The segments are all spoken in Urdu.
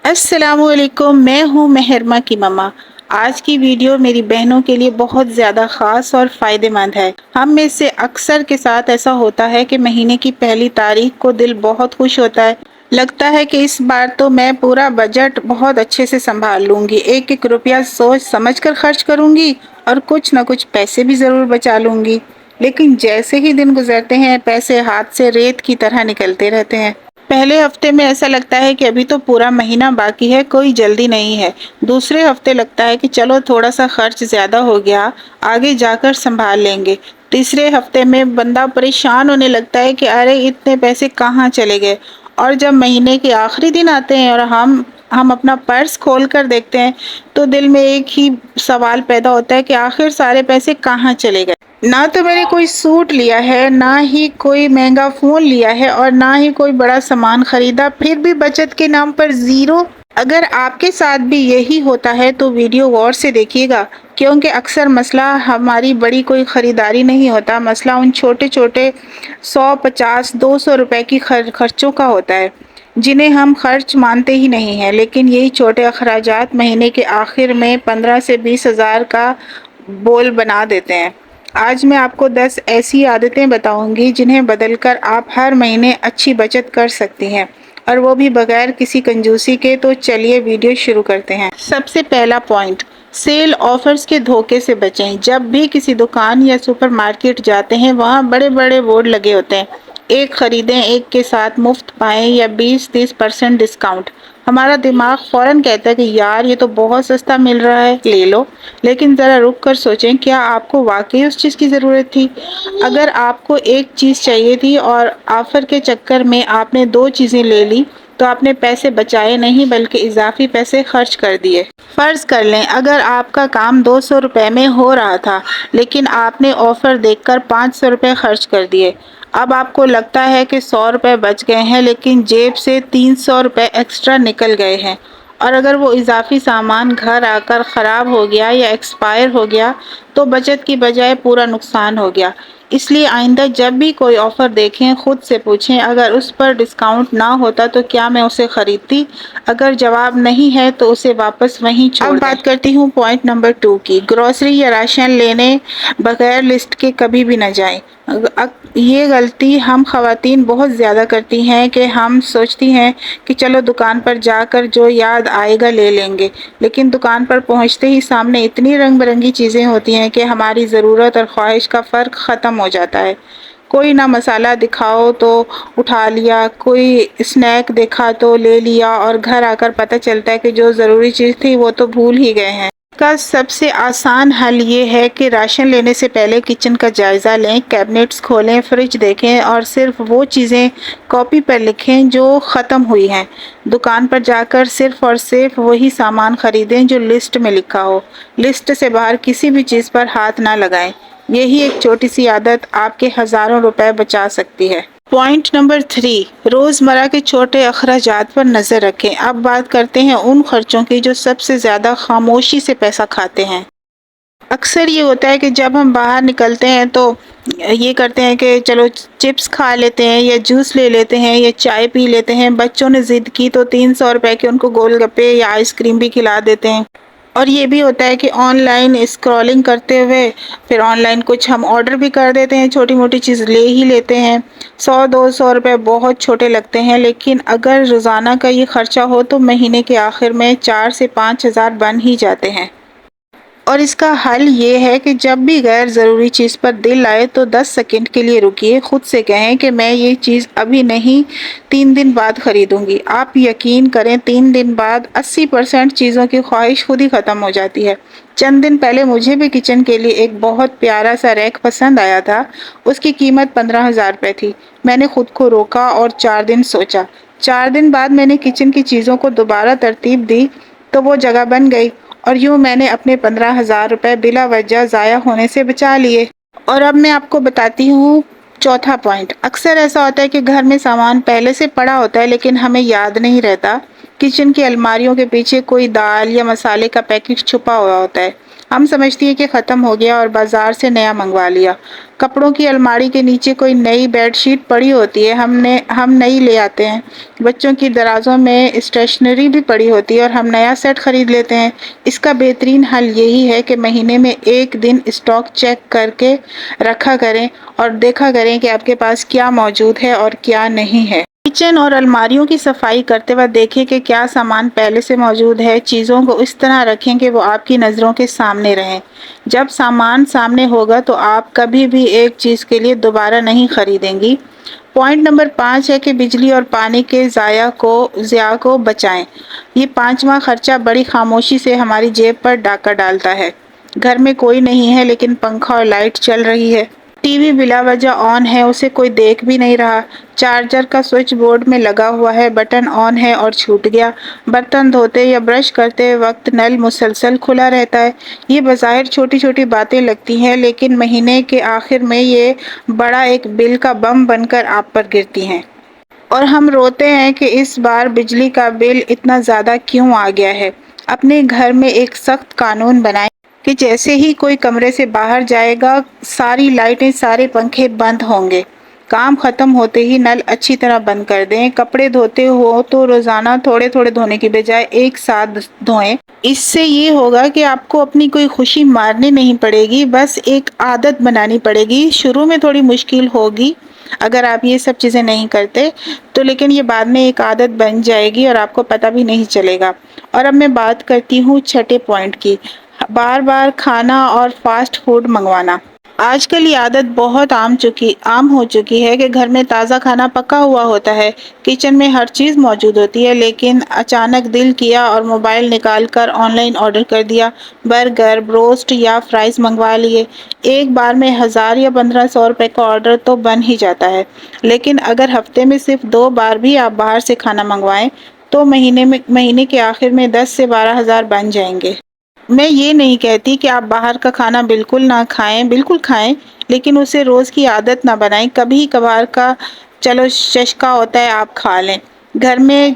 السلام علیکم، میں ہوں مہرمہ کی مما۔ آج کی ویڈیو میری بہنوں کے لیے بہت زیادہ خاص اور فائدہ مند ہے۔ ہم میں سے اکثر کے ساتھ ایسا ہوتا ہے کہ مہینے کی پہلی تاریخ کو دل بہت خوش ہوتا ہے۔ لگتا ہے کہ اس بار تو میں پورا بجٹ بہت اچھے سے سنبھال لوں گی، ایک ایک روپیہ سوچ سمجھ کر خرچ کروں گی اور کچھ نہ کچھ پیسے بھی ضرور بچا لوں گی۔ لیکن جیسے ہی دن گزرتے ہیں پیسے ہاتھ سے ریت کی طرح نکلتے رہتے ہیں۔ پہلے ہفتے میں ایسا لگتا ہے کہ ابھی تو پورا مہینہ باقی ہے، کوئی جلدی نہیں ہے۔ دوسرے ہفتے لگتا ہے کہ چلو تھوڑا سا خرچ زیادہ ہو گیا، آگے جا کر سنبھال لیں گے۔ تیسرے ہفتے میں بندہ پریشان ہونے لگتا ہے کہ ارے اتنے پیسے کہاں چلے گئے۔ اور جب مہینے کے آخری دن آتے ہیں اور ہم اپنا پرس کھول کر دیکھتے ہیں تو دل میں ایک ہی سوال پیدا ہوتا ہے کہ آخر سارے پیسے کہاں چلے گئے۔ نہ تو میں نے کوئی سوٹ لیا ہے، نہ ہی کوئی مہنگا فون لیا ہے اور نہ ہی کوئی بڑا سامان خریدا، پھر بھی بچت کے نام پر زیرو۔ اگر آپ کے ساتھ بھی یہی ہوتا ہے تو ویڈیو غور سے دیکھیے گا، کیونکہ اکثر مسئلہ ہماری بڑی کوئی خریداری نہیں ہوتا، مسئلہ ان چھوٹے چھوٹے 100، 50، 200 روپے کی خرچوں کا ہوتا ہے جنہیں ہم خرچ مانتے ہی نہیں ہیں، لیکن یہی چھوٹے اخراجات مہینے کے آخر میں 15 سے 20 ہزار کا بول بنا دیتے ہیں۔ آج میں آپ کو 10 ایسی عادتیں بتاؤں گی جنہیں بدل کر آپ ہر مہینے اچھی بچت کر سکتی ہیں، اور وہ بھی بغیر کسی کنجوسی کے۔ تو چلیے ویڈیو شروع کرتے ہیں۔ سب سے پہلا پوائنٹ، سیل آفرز کے دھوکے سے بچیں۔ جب بھی کسی دکان یا سپر مارکیٹ جاتے ہیں وہاں بڑے بڑے بورڈ لگے ہوتے ہیں، ایک خریدیں ایک کے ساتھ مفت پائیں یا 20-30% ڈسکاؤنٹ۔ ہمارا دماغ فوراً کہتا ہے کہ یار یہ تو بہت سستا مل رہا ہے، لے لو۔ لیکن ذرا رک کر سوچیں، کیا آپ کو واقعی اس چیز کی ضرورت تھی؟ اگر آپ کو ایک چیز چاہیے تھی اور آفر کے چکر میں آپ نے 2 چیزیں لے لی تو آپ نے پیسے بچائے نہیں بلکہ اضافی پیسے خرچ کر دیے۔ فرض کر لیں اگر آپ کا کام 200 روپے میں ہو رہا تھا لیکن آپ نے آفر دیکھ کر 500 روپے خرچ کر دیے۔ اب آپ کو لگتا ہے کہ 100 روپے بچ گئے ہیں، لیکن جیب سے 300 روپے ایکسٹرا نکل گئے ہیں، اور اگر وہ اضافی سامان گھر آ کر خراب ہو گیا یا ایکسپائر ہو گیا تو بچت کی بجائے پورا نقصان ہو گیا۔ اس لیے آئندہ جب بھی کوئی آفر دیکھیں خود سے پوچھیں اگر اس پر ڈسکاؤنٹ نہ ہوتا تو کیا میں اسے خریدتی؟ اگر جواب نہیں ہے تو اسے واپس وہیں چھوڑ دیں۔ اب بات کرتی ہوں پوائنٹ نمبر 2 کی، گروسری یا راشن لینے بغیر لسٹ کے کبھی بھی نہ جائیں۔ یہ غلطی ہم خواتین بہت زیادہ کرتی ہیں کہ ہم سوچتی ہیں کہ چلو دکان پر جا کر جو یاد آئے گا لے لیں گے، لیکن دکان پر پہنچتے ہی سامنے اتنی رنگ برنگی چیزیں ہوتی ہیں کہ ہماری ضرورت اور خواہش کا فرق ختم ہو جاتا ہے۔ کوئی نہ مسالہ دکھاؤ تو اٹھا لیا، کوئی اسنیک دیکھا تو لے لیا، اور گھر آ کر پتہ چلتا ہے کہ جو ضروری چیز تھی وہ تو بھول ہی گئے ہیں۔ اس کا سب سے آسان حل یہ ہے کہ راشن لینے سے پہلے کچن کا جائزہ لیں، کیبنٹس کھولیں، فریج دیکھیں اور صرف وہ چیزیں کاپی پر لکھیں جو ختم ہوئی ہیں۔ دکان پر جا کر صرف اور صرف وہی سامان خریدیں جو لسٹ میں لکھا ہو، لسٹ سے باہر کسی بھی چیز پر ہاتھ نہ لگائیں۔ یہی ایک چھوٹی سی عادت آپ کے ہزاروں روپے بچا سکتی ہے۔ پوائنٹ نمبر 3، روزمرہ کے چھوٹے اخراجات پر نظر رکھیں۔ اب بات کرتے ہیں ان خرچوں کی جو سب سے زیادہ خاموشی سے پیسہ کھاتے ہیں۔ اکثر یہ ہوتا ہے کہ جب ہم باہر نکلتے ہیں تو یہ کرتے ہیں کہ چلو چپس کھا لیتے ہیں یا جوس لے لیتے ہیں یا چائے پی لیتے ہیں۔ بچوں نے ضد کی تو 300 روپے کے ان کو گول گپے یا آئس کریم بھی کھلا دیتے ہیں۔ اور یہ بھی ہوتا ہے کہ آن لائن اسکرولنگ کرتے ہوئے پھر آن لائن کچھ ہم آرڈر بھی کر دیتے ہیں، چھوٹی موٹی چیز لے ہی لیتے ہیں۔ 100-200 روپے بہت چھوٹے لگتے ہیں، لیکن اگر روزانہ کا یہ خرچہ ہو تو مہینے کے آخر میں 4 سے 5 ہزار بن ہی جاتے ہیں۔ اور اس کا حل یہ ہے کہ جب بھی غیر ضروری چیز پر دل آئے تو 10 سیکنڈ کے لیے رکیے، خود سے کہیں کہ میں یہ چیز ابھی نہیں، 3 دن بعد خریدوں گی۔ آپ یقین کریں 3 دن بعد 80% چیزوں کی خواہش خود ہی ختم ہو جاتی ہے۔ چند دن پہلے مجھے بھی کچن کے لیے ایک بہت پیارا سا ریک پسند آیا تھا، اس کی قیمت 15,000 روپے تھی۔ میں نے خود کو روکا اور 4 دن سوچا۔ 4 دن بعد میں نے کچن کی چیزوں کو دوبارہ ترتیب دی تو وہ جگہ بن گئی، اور یوں میں نے اپنے 15,000 روپے بلا وجہ ضائع ہونے سے بچا لیے۔ اور اب میں آپ کو بتاتی ہوں چوتھا پوائنٹ۔ اکثر ایسا ہوتا ہے کہ گھر میں سامان پہلے سے پڑا ہوتا ہے لیکن ہمیں یاد نہیں رہتا۔ کچن کی الماریوں کے پیچھے کوئی دال یا مسالے کا پیکٹ چھپا ہوا ہوتا ہے۔ ہم سمجھتی ہیں کہ ختم ہو گیا اور بازار سے نیا منگوا لیا۔ کپڑوں کی الماری کے نیچے کوئی نئی بیڈ شیٹ پڑی ہوتی ہے، ہم نئی لے آتے ہیں۔ بچوں کی درازوں میں اسٹیشنری بھی پڑی ہوتی ہے اور ہم نیا سیٹ خرید لیتے ہیں۔ اس کا بہترین حل یہی ہے کہ مہینے میں ایک دن اسٹاک چیک کر کے رکھا کریں اور دیکھا کریں کہ آپ کے پاس کیا موجود ہے اور کیا نہیں ہے۔ کچن اور الماریوں کی صفائی کرتے وقت دیکھیں کہ کیا سامان پہلے سے موجود ہے۔ چیزوں کو اس طرح رکھیں کہ وہ آپ کی نظروں کے سامنے رہیں۔ جب سامان سامنے ہوگا تو آپ کبھی بھی ایک چیز کے لیے دوبارہ نہیں خریدیں گی۔ پوائنٹ نمبر 5 ہے کہ بجلی اور پانی کے ضیاع کو بچائیں۔ یہ 5واں خرچہ بڑی خاموشی سے ہماری جیب پر ڈاکہ ڈالتا ہے۔ گھر میں کوئی نہیں ہے لیکن پنکھا اور لائٹ چل رہی ہے۔ ٹی وی بلا وجہ آن ہے، اسے کوئی دیکھ بھی نہیں رہا۔ چارجر کا سوئچ بورڈ میں لگا ہوا ہے، بٹن آن ہے اور چھوٹ گیا۔ برتن دھوتے یا برش کرتے وقت نل مسلسل کھلا رہتا ہے۔ یہ بظاہر چھوٹی چھوٹی باتیں لگتی ہیں لیکن مہینے کے آخر میں یہ بڑا ایک بل کا بم بن کر آپ پر گرتی ہیں۔ اور ہم روتے ہیں کہ اس بار بجلی کا بل اتنا زیادہ کیوں آ گیا ہے۔ اپنے گھر میں ایک سخت قانون بنائیں کہ جیسے ہی کوئی کمرے سے باہر جائے گا، ساری لائٹیں، سارے پنکھے بند ہوں گے۔ کام ختم ہوتے ہی نل اچھی طرح بند کر دیں۔ کپڑے دھوتے ہو تو روزانہ تھوڑے تھوڑے دھونے کی بجائے ایک ساتھ دھوئیں۔ اس سے یہ ہوگا کہ آپ کو اپنی کوئی خوشی مارنی نہیں پڑے گی، بس ایک عادت بنانی پڑے گی۔ شروع میں تھوڑی مشکل ہوگی اگر آپ یہ سب چیزیں نہیں کرتے تو، لیکن یہ بعد میں ایک عادت بن جائے گی اور آپ کو پتہ بھی نہیں چلے گا۔ اور اب میں بات کرتی ہوں چھٹے پوائنٹ کی، بار بار کھانا اور فاسٹ فوڈ منگوانا۔ آج کل یہ عادت بہت عام ہو چکی ہے کہ گھر میں تازہ کھانا پکا ہوا ہوتا ہے، کچن میں ہر چیز موجود ہوتی ہے، لیکن اچانک دل کیا اور موبائل نکال کر آن لائن آرڈر کر دیا۔ برگر، بروسٹ یا فرائز منگوا لیے۔ ایک بار میں 1000 یا 1500 روپے کا آرڈر تو بن ہی جاتا ہے، لیکن اگر ہفتے میں صرف 2 بار بھی آپ باہر سے کھانا منگوائیں تو مہینے کے آخر میں 10 سے 12,000 بن جائیں گے۔ میں یہ نہیں کہتی کہ آپ باہر کا کھانا بالکل نہ کھائیں، بالکل کھائیں، لیکن اسے روز کی عادت نہ بنائیں۔ کبھی کبھار کا چلو چسکا ہوتا ہے، آپ کھا لیں۔ گھر میں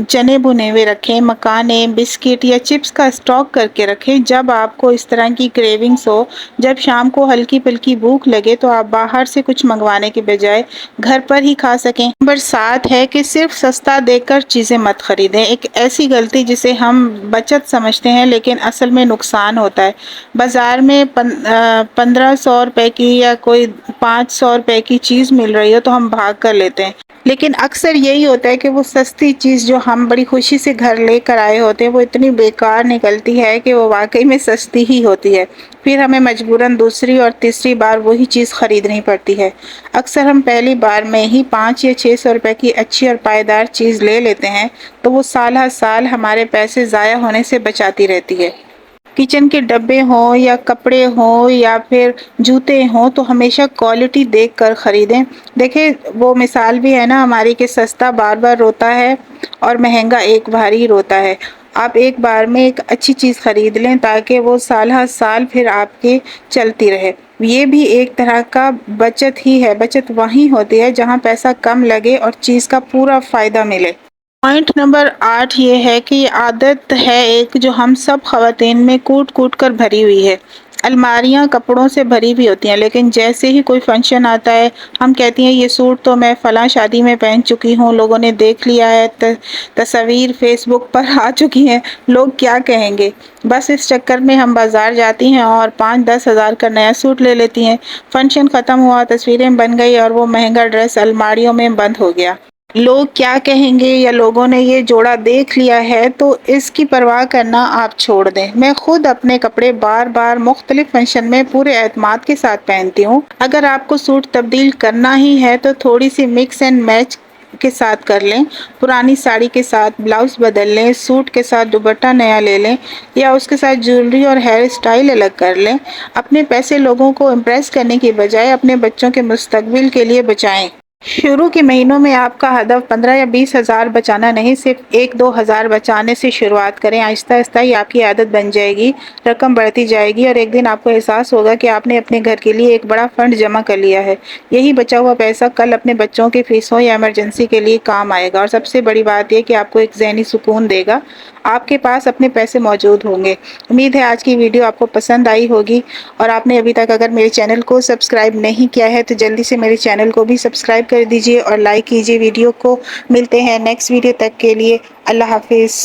چنے بھنے ہوئے رکھیں، مکانے، بسکٹ یا چپس کا اسٹاک کر کے رکھیں۔ جب آپ کو اس طرح کی کریونگز ہو، جب شام کو ہلکی پھلکی بھوک لگے تو آپ باہر سے کچھ منگوانے کے بجائے گھر پر ہی کھا سکیں۔ نمبر 7 ہے کہ صرف سستا دیکھ کر چیزیں مت خریدیں۔ ایک ایسی غلطی جسے ہم بچت سمجھتے ہیں لیکن اصل میں نقصان ہوتا ہے۔ بازار میں 1500 روپے کی یا کوئی 500 روپے کی چیز مل رہی ہو تو ہم بھاگ کر لیتے ہیں، لیکن اکثر یہی ہوتا ہے کہ وہ سستی چیز جو ہم بڑی خوشی سے گھر لے کر آئے ہوتے ہیں وہ اتنی بیکار نکلتی ہے کہ وہ واقعی میں سستی ہی ہوتی ہے۔ پھر ہمیں مجبوراً دوسری اور تیسری بار وہی چیز خریدنی پڑتی ہے۔ اکثر ہم پہلی بار میں ہی 500 یا 600 روپے کی اچھی اور پائیدار چیز لے لیتے ہیں تو وہ سال ہر سال ہمارے پیسے ضائع ہونے سے بچاتی رہتی ہے۔ کچن کے ڈبے ہوں یا کپڑے ہوں یا پھر جوتے ہوں تو ہمیشہ کوالٹی دیکھ کر خریدیں۔ دیکھیں وہ مثال بھی ہے نا ہماری کہ سستا بار بار روتا ہے اور مہنگا ایک بار ہی روتا ہے۔ آپ ایک بار میں ایک اچھی چیز خرید لیں تاکہ وہ سال ہر سال پھر آپ کی چلتی رہے۔ یہ بھی ایک طرح کا بچت ہی ہے۔ بچت وہیں ہوتی ہے جہاں پیسہ کم لگے اور چیز کا پورا فائدہ ملے۔ پوائنٹ نمبر 8 یہ ہے کہ یہ عادت ہے ایک جو ہم سب خواتین میں کوٹ کوٹ کر بھری ہوئی ہے۔ الماریاں کپڑوں سے بھری بھی ہوتی ہیں لیکن جیسے ہی کوئی فنکشن آتا ہے ہم کہتی ہیں یہ سوٹ تو میں فلاں شادی میں پہن چکی ہوں، لوگوں نے دیکھ لیا ہے، تصاویر فیس بک پر آ چکی ہیں، لوگ کیا کہیں گے۔ بس اس چکر میں ہم بازار جاتی ہیں اور 5-10 ہزار کا نیا سوٹ لے لیتی ہیں۔ فنکشن ختم ہوا، تصویریں بن گئی اور وہ مہنگا ڈریس الماریوں میں بند ہو گیا۔ لوگ کیا کہیں گے یا لوگوں نے یہ جوڑا دیکھ لیا ہے تو اس کی پرواہ کرنا آپ چھوڑ دیں۔ میں خود اپنے کپڑے بار بار مختلف فنکشن میں پورے اعتماد کے ساتھ پہنتی ہوں۔ اگر آپ کو سوٹ تبدیل کرنا ہی ہے تو تھوڑی سی مکس اینڈ میچ کے ساتھ کر لیں۔ پرانی ساڑی کے ساتھ بلاؤز بدل لیں، سوٹ کے ساتھ دوپٹہ نیا لے لیں یا اس کے ساتھ جیولری اور ہیئر سٹائل الگ کر لیں۔ اپنے پیسے لوگوں کو امپریس کرنے کی بجائے اپنے بچوں کے مستقبل کے لیے بچائیں۔ شروع کے مہینوں میں آپ کا ہدف 15 یا 20 ہزار بچانا نہیں، صرف 1-2 ہزار بچانے سے شروعات کریں۔ آہستہ آہستہ یہ آپ کی عادت بن جائے گی، رقم بڑھتی جائے گی اور ایک دن آپ کو احساس ہوگا کہ آپ نے اپنے گھر کے لیے ایک بڑا فنڈ جمع کر لیا ہے۔ یہی بچا ہوا پیسہ کل اپنے بچوں کے فیسوں یا ایمرجنسی کے لیے کام آئے گا، اور سب سے بڑی بات یہ کہ آپ کو ایک ذہنی سکون دے گا، آپ کے پاس اپنے پیسے موجود ہوں گے۔ امید ہے آج کی ویڈیو آپ کو پسند آئی ہوگی، اور آپ نے ابھی تک اگر میرے چینل کو سبسکرائب نہیں کیا ہے تو جلدی سے میرے چینل کو بھی سبسکرائب کر دیجئے اور لائک کیجئے ویڈیو کو۔ ملتے ہیں نیکسٹ ویڈیو، تک کے لیے اللہ حافظ۔